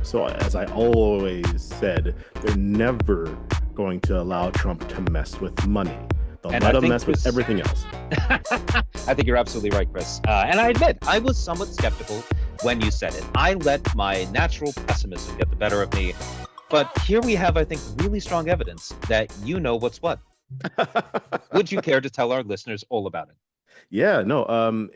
So, as I always said, they're never going to allow Trump to mess with money. They'll And let I him think, mess with Chris, everything else. I think you're absolutely right, Chris. And I admit, I was somewhat skeptical when you said it. I let my natural pessimism get the better of me. But here we have, I think, really strong evidence that you know what's what. Would you care to tell our listeners all about it? Yeah, no,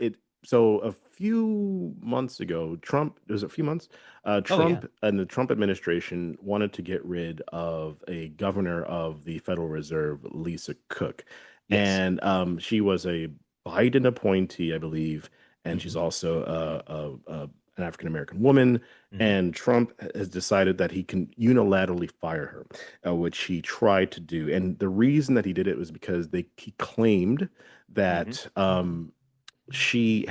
so a few months ago, it was a few months, Oh, yeah. Trump and the Trump administration wanted to get rid of a governor of the Federal Reserve, Lisa Cook. Yes. And she was a Biden appointee, I believe, and she's Hmm. also an African American woman. Hmm. And Trump has decided that he can unilaterally fire her, which he tried to do. And the reason that he did it was because he claimed Hmm. that she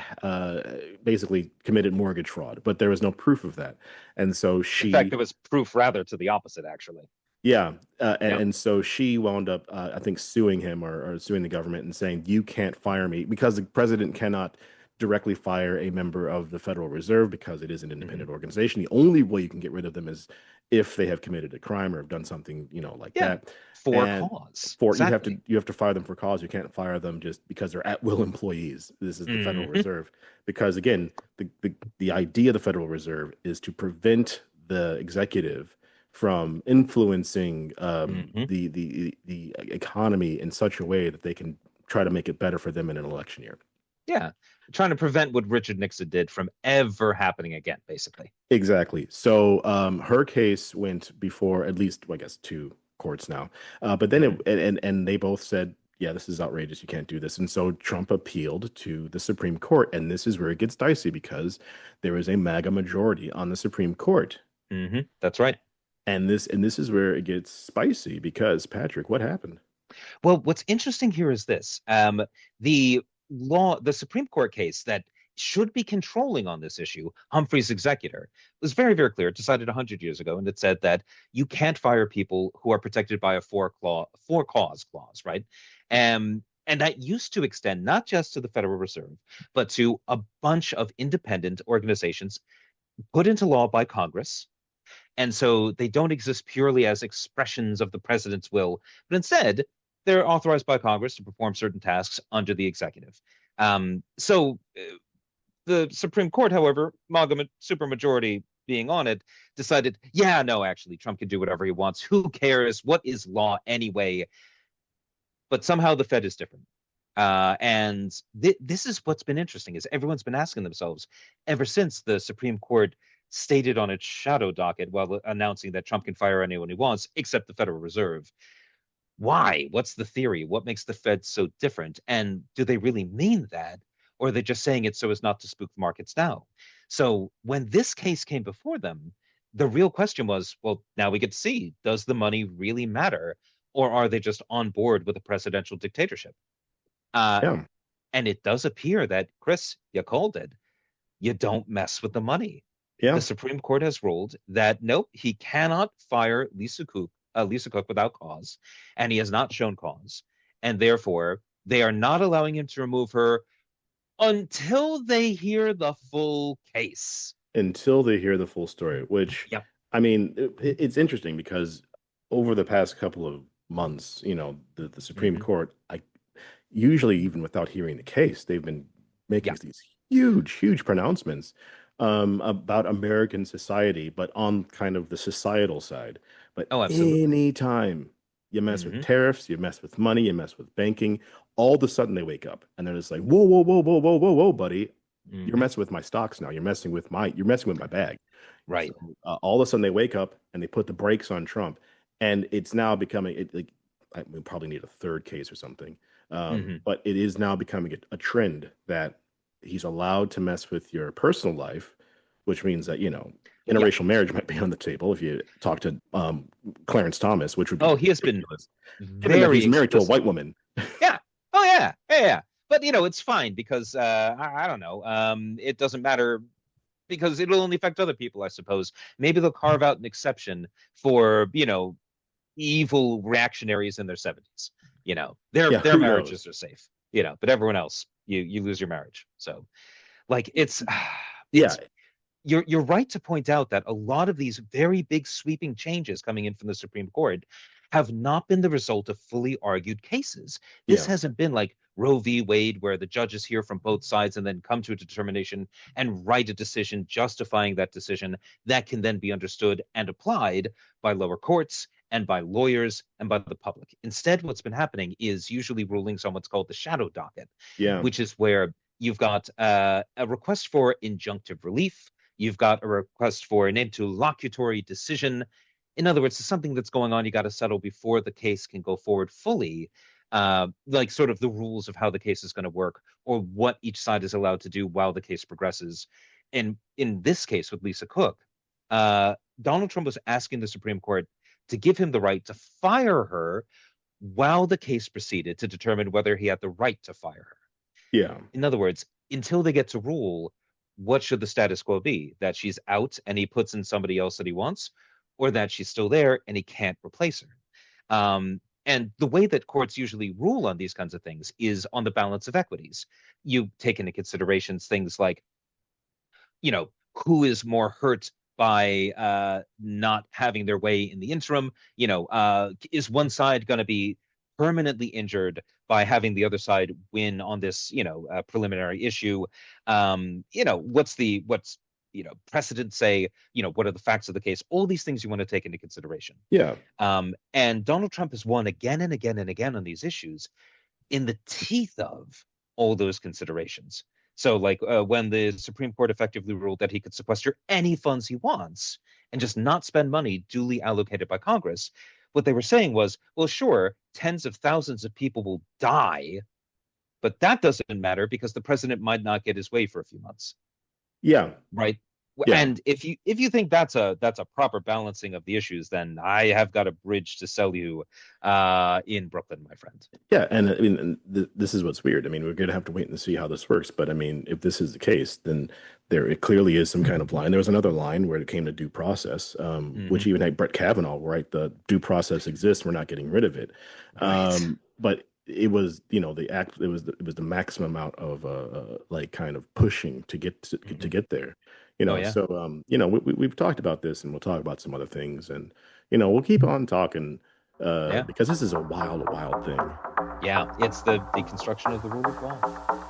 basically committed mortgage fraud, but there was no proof of that. And so In fact, she, it was proof rather to the opposite, actually. yeah, Yeah. and so she wound up, I think, suing him or suing the government and saying, you can't fire me because the president cannot directly fire a member of the Federal Reserve because it is an Hmm. independent organization. The only way you can get rid of them is if they have committed a crime or have done something, like Yeah. that. For And cause. for Exactly. you have to fire them for cause. You can't fire them just because they're at will employees. This is the Federal Hmm. Reserve because again, the idea of the Federal Reserve is to prevent the executive from influencing Hmm. the economy in such a way that they can try to make it better for them in an election year. Yeah. Trying to prevent what Richard Nixon did from ever happening again, basically. Exactly. So her case went before at least, well, I guess, two courts now. But then Hmm. and they both said, yeah, this is outrageous. You can't do this. And so Trump appealed to the Supreme Court, and this is where it gets dicey because there is a MAGA majority on the Supreme Court. Hmm. That's right. And this is where it gets spicy because Patrick, what happened? Well, what's interesting here is this. The Supreme Court case that should be controlling on this issue, Humphrey's executor, was very, very clear. It decided 100 years ago, and it said that you can't fire people who are protected by a for cause clause, right? And that used to extend not just to the Federal Reserve, but to a bunch of independent organizations put into law by Congress. And so they don't exist purely as expressions of the president's will, but instead they're authorized by Congress to perform certain tasks under the executive. The Supreme Court, however, MAGA supermajority being on it, decided, yeah, no, actually, Trump can do whatever he wants. Who cares? What is law anyway? But somehow the Fed is different. And this is what's been interesting is everyone's been asking themselves ever since the Supreme Court stated on its shadow docket while announcing that Trump can fire anyone he wants except the Federal Reserve. Why? What's the theory? What makes the Fed so different? And do they really mean that? Or are they just saying it so as not to spook the markets now? So when this case came before them, the real question was, well, now we get to see, does the money really matter? Or are they just on board with a presidential dictatorship? Uh, Yeah. and it does appear that, Chris, you called it. You don't mess with the money. The Yeah. Supreme Court has ruled that nope, he cannot fire Lisa Cook without cause, and he has not shown cause, and therefore they are not allowing him to remove her until they hear the full case. Until they hear the full story, which Yep. I mean, it's interesting because over the past couple of months, the Supreme Hmm. Court, I usually even without hearing the case, they've been making Yeah. these huge, huge pronouncements about American society, but on kind of the societal side. But Oh, absolutely. anytime you mess with Hmm. tariffs, you mess with money, you mess with banking, all of a sudden they wake up and they're just like, whoa, whoa, whoa, whoa, whoa, whoa, whoa, buddy. You're Hmm. messing with my stocks now. You're messing with my bag. So Right. all of a sudden they wake up and they put the brakes on Trump, and it's now becoming like we probably need a third case or something. Hmm. But it is now becoming a trend that he's allowed to mess with your personal life, which means that Yeah. interracial marriage might be on the table if you talk to Clarence Thomas, which would be Oh, he has been ridiculous, given that very he's married to a explicit. white woman. Yeah. Oh, yeah. Yeah. Yeah. But it's fine because I don't know. It doesn't matter because it'll only affect other people, I suppose. Maybe they'll carve out an exception for, evil reactionaries in their 70s. Their Yeah, their who knows? marriages are safe, but everyone else, you lose your marriage. So like it's Yeah, you're right to point out that a lot of these very big sweeping changes coming in from the Supreme Court have not been the result of fully argued cases. This Yeah. hasn't been like Roe v. Wade, where the judges hear from both sides and then come to a determination and write a decision justifying that decision that can then be understood and applied by lower courts and by lawyers and by the public. Instead, what's been happening is usually rulings on what's called the shadow docket, Yeah. which is where you've got a request for injunctive relief. You've got a request for an interlocutory decision. In other words, it's something that's going on you got to settle before the case can go forward fully, like sort of the rules of how the case is going to work or what each side is allowed to do while the case progresses. And in this case with Lisa Cook, Donald Trump was asking the Supreme Court to give him the right to fire her while the case proceeded to determine whether he had the right to fire her. Yeah. In other words, until they get to rule, what should the status quo be? That she's out and he puts in somebody else that he wants, or that she's still there and he can't replace her? And the way that courts usually rule on these kinds of things is on the balance of equities. You take into considerations things like, who is more hurt by not having their way in the interim? Is one side going to be permanently injured by having the other side win on this, preliminary issue? What's precedent say? What are the facts of the case? All these things you want to take into consideration. Yeah. And Donald Trump has won again and again and again on these issues in the teeth of all those considerations. So, like when the Supreme Court effectively ruled that he could sequester any funds he wants and just not spend money duly allocated by Congress, what they were saying was, well, sure, tens of thousands of people will die, but that doesn't matter because the president might not get his way for a few months, Yeah. right? Yeah. And if you think that's a proper balancing of the issues, then I have got a bridge to sell you in Brooklyn, my friend. Yeah, and I mean, this is what's weird. I mean, we're going to have to wait and see how this works. But I mean, if this is the case, then there it clearly is some kind of line. There was another line where it came to due process, which Hmm. even had Brett Kavanaugh, right? The due process exists. We're not getting rid of it. Right. But it was, the act. It was the maximum amount of like kind of pushing to Hmm. get there. Oh yeah. So we've talked about this, and we'll talk about some other things, and we'll keep on talking Yeah. because this is a wild, wild thing. Yeah. It's the deconstruction of the rule of law.